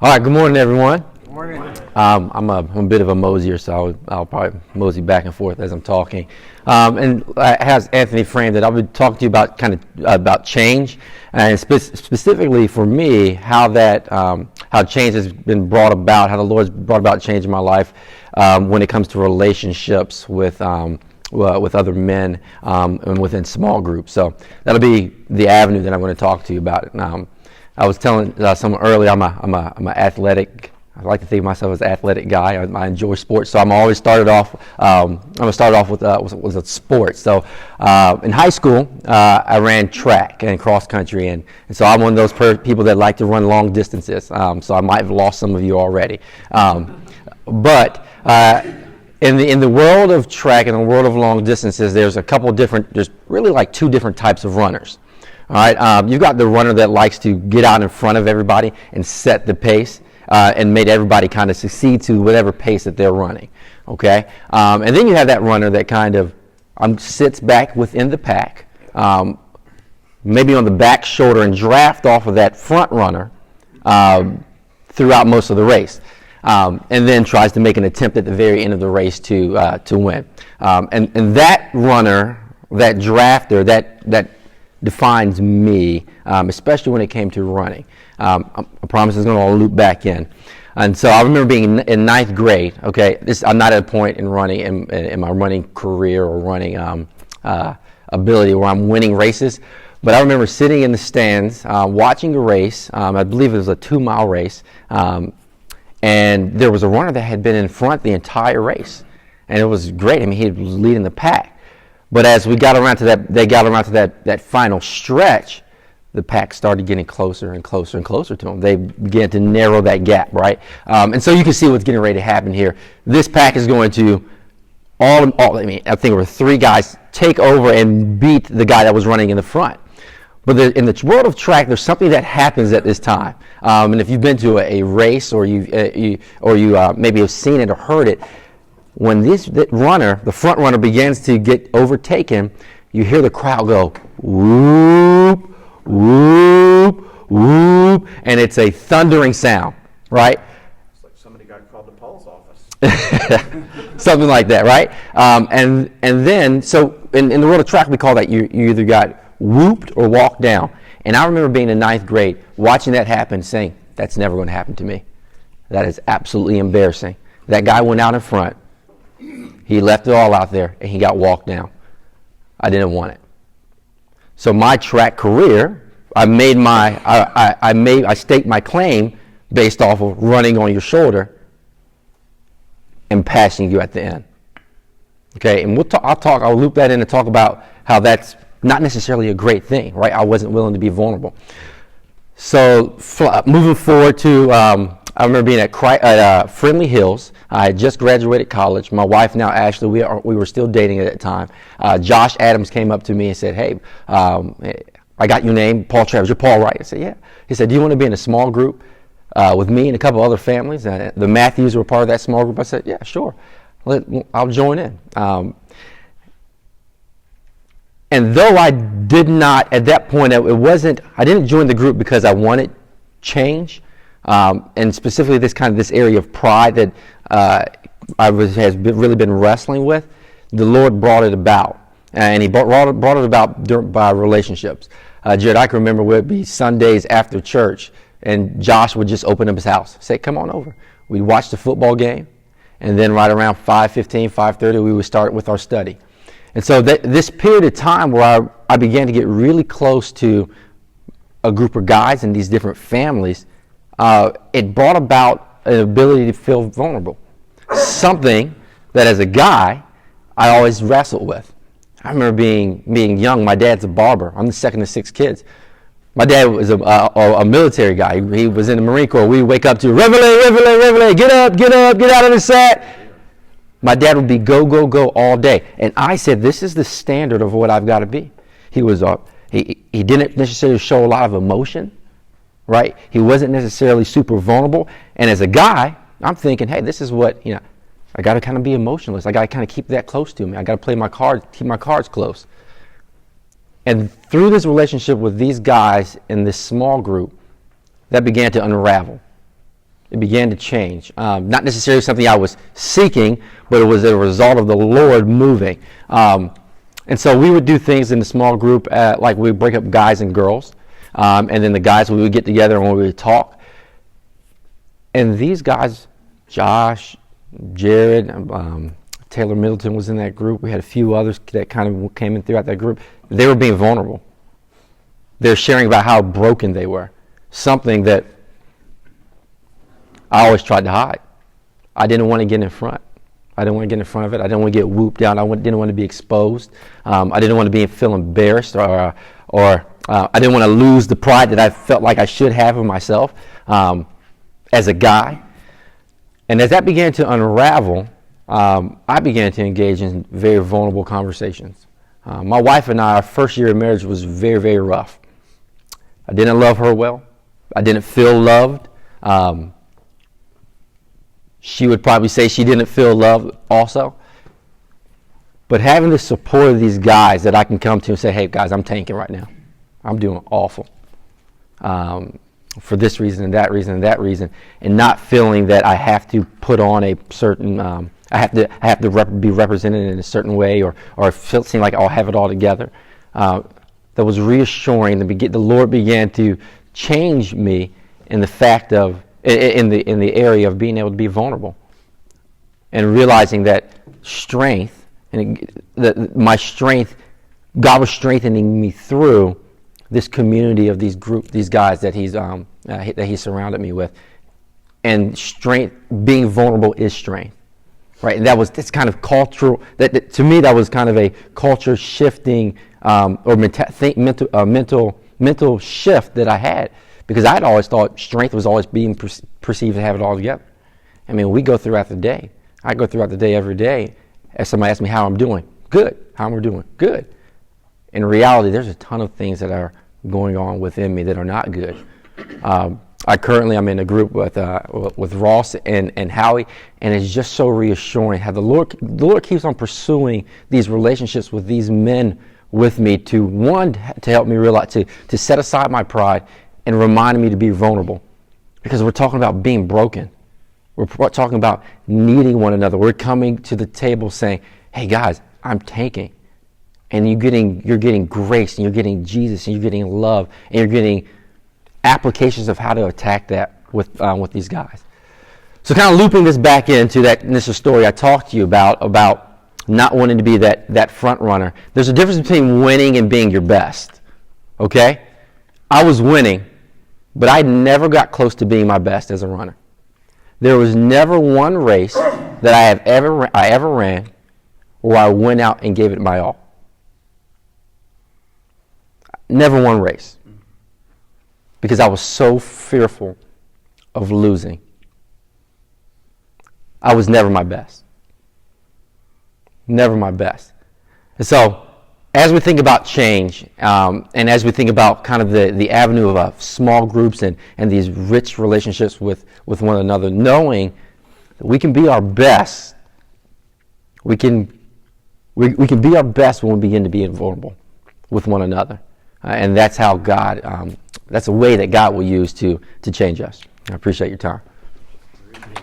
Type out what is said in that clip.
All right, good morning, everyone. Good morning. I'm a bit of a mosier, so I'll probably mosey back and forth as I'm talking. And as Anthony framed it, I'll be talking to you about about change, and specifically for me, how change has been brought about, how the Lord's brought about change in my life when it comes to relationships with other men and within small groups. So that'll be the avenue that I'm going to talk to you about. I was telling someone earlier, I'm a athletic. I like to think of myself as an athletic guy. I enjoy sports, so I'm always started off. I'm gonna start off with a sport. So in high school, I ran track and cross country, and so I'm one of those people that like to run long distances. So I might have lost some of you already, but. In the world of track and the world of long distances, there's really like two different types of runners. All right, you've got the runner that likes to get out in front of everybody and set the pace and make everybody kind of succeed to whatever pace that they're running. Okay, and then you have that runner that kind of sits back within the pack, maybe on the back shoulder, and draft off of that front runner throughout most of the race. And then tries to make an attempt at the very end of the race to win. And that runner, that drafter, that defines me, especially when it came to running. I promise it's going to all loop back in. And so I remember being in ninth grade. Okay, I'm not at a point in running in my running career or running ability where I'm winning races. But I remember sitting in the stands watching a race. I believe it was a 2-mile race. And there was a runner that had been in front the entire race, and it was great. I mean, he was leading the pack. But as we got around to that final stretch, the pack started getting closer and closer and closer to him. They began to narrow that gap, right? And so you can see what's getting ready to happen here. This pack is going to I think there were 3 guys take over and beat the guy that was running in the front. But in the world of track, there's something that happens at this time. And if you've been to a race or you maybe have seen it or heard it, when the front runner begins to get overtaken, you hear the crowd go, whoop, whoop, whoop, and it's a thundering sound, right? It's like somebody got called to Paul's office. Something like that, right? And then, so in the world of track, we call that you either got whooped or walked down. And I remember being in ninth grade, watching that happen, saying, that's never going to happen to me. That is absolutely embarrassing. That guy went out in front. He left it all out there, and he got walked down. I didn't want it. So my track career, I staked my claim based off of running on your shoulder and passing you at the end. Okay, and I'll loop that in and talk about how that's not necessarily a great thing, right? I wasn't willing to be vulnerable. So moving forward to, I remember being at Friendly Hills. I had just graduated college. My wife now, Ashley, we were still dating at that time. Josh Adams came up to me and said, hey, I got your name, Paul Travers. You're Paul, right? I said, yeah. He said, do you want to be in a small group with me and a couple other families? The Matthews were part of that small group. I said, yeah, sure. I'll join in. And though I did not, at that point, I didn't join the group because I wanted change, and specifically this area of pride that really been wrestling with. The Lord brought it about, and He brought it about by relationships. Jared, I can remember it would be Sundays after church, and Josh would just open up his house, say, come on over. We'd watch the football game, and then right around 5:15, 5:30, we would start with our study. And so this period of time where I began to get really close to a group of guys in these different families, it brought about an ability to feel vulnerable. Something that as a guy, I always wrestled with. I remember being young. My dad's a barber. I'm the second of 6 kids. My dad was a military guy. He was in the Marine Corps. We wake up to, reveille, reveille, reveille, get up, get out of the set. My dad would be go, go, go all day. And I said, this is the standard of what I've got to be. He didn't necessarily show a lot of emotion, right? He wasn't necessarily super vulnerable. And as a guy, I'm thinking, hey, this is what, I got to kind of be emotionless. I got to kind of keep that close to me. I got to play my cards, keep my cards close. And through this relationship with these guys in this small group, that began to unravel. It began to change. Not necessarily something I was seeking, but it was a result of the Lord moving. And so we would do things in the small group, like we would break up guys and girls. And then the guys, we would get together and we would talk. And these guys, Josh, Jared, Taylor Middleton was in that group. We had a few others that kind of came in throughout that group. They were being vulnerable. They're sharing about how broken they were. Something that I always tried to hide. I didn't want to get in front. I didn't want to get in front of it. I didn't want to get whooped down. I didn't want to be exposed. I didn't want to feel embarrassed, or I didn't want to lose the pride that I felt like I should have in myself as a guy. And as that began to unravel, I began to engage in very vulnerable conversations. My wife and I, our first year of marriage was very, very rough. I didn't love her well. I didn't feel loved. She would probably say she didn't feel loved also. But having the support of these guys that I can come to and say, hey, guys, I'm tanking right now. I'm doing awful. For this reason and that reason and that reason. And not feeling that I have to put on a certain, I have to be represented in a certain way, or seem like I'll have it all together. That was reassuring. The Lord began to change me in the fact of, in the area of being able to be vulnerable, and realizing that strength, that my strength, God was strengthening me through this community of these guys that He surrounded me with, and strength, being vulnerable is strength, right? And that's kind of cultural. That to me, that was kind of a culture shifting or mental shift that I had. Because I'd always thought strength was always being perceived to have it all together. I mean, we go throughout the day. I go throughout the day every day. As somebody asks me how I'm doing, good. How am I doing? Good. In reality, there's a ton of things that are going on within me that are not good. I'm in a group with Ross and Howie, and it's just so reassuring how the Lord keeps on pursuing these relationships with these men with me to help me realize, to set aside my pride and reminding me to be vulnerable, because we're talking about being broken. We're talking about needing one another. We're coming to the table saying, hey guys, I'm tanking. And you're getting grace, and you're getting Jesus, and you're getting love, and you're getting applications of how to attack that with these guys. So kind of looping this back into that initial story I talked to you about not wanting to be that front runner. There's a difference between winning and being your best. Okay? I was winning, but I never got close to being my best as a runner. There was never one race that I ever ran where I went out and gave it my all. Never one race. Because I was so fearful of losing. I was never my best. Never my best. And so, as we think about change, and as we think about kind of the avenue of small groups and these rich relationships with one another, knowing that we can be our best, we can be our best when we begin to be vulnerable with one another, and that's how God, that's a way that God will use to change us. I appreciate your time.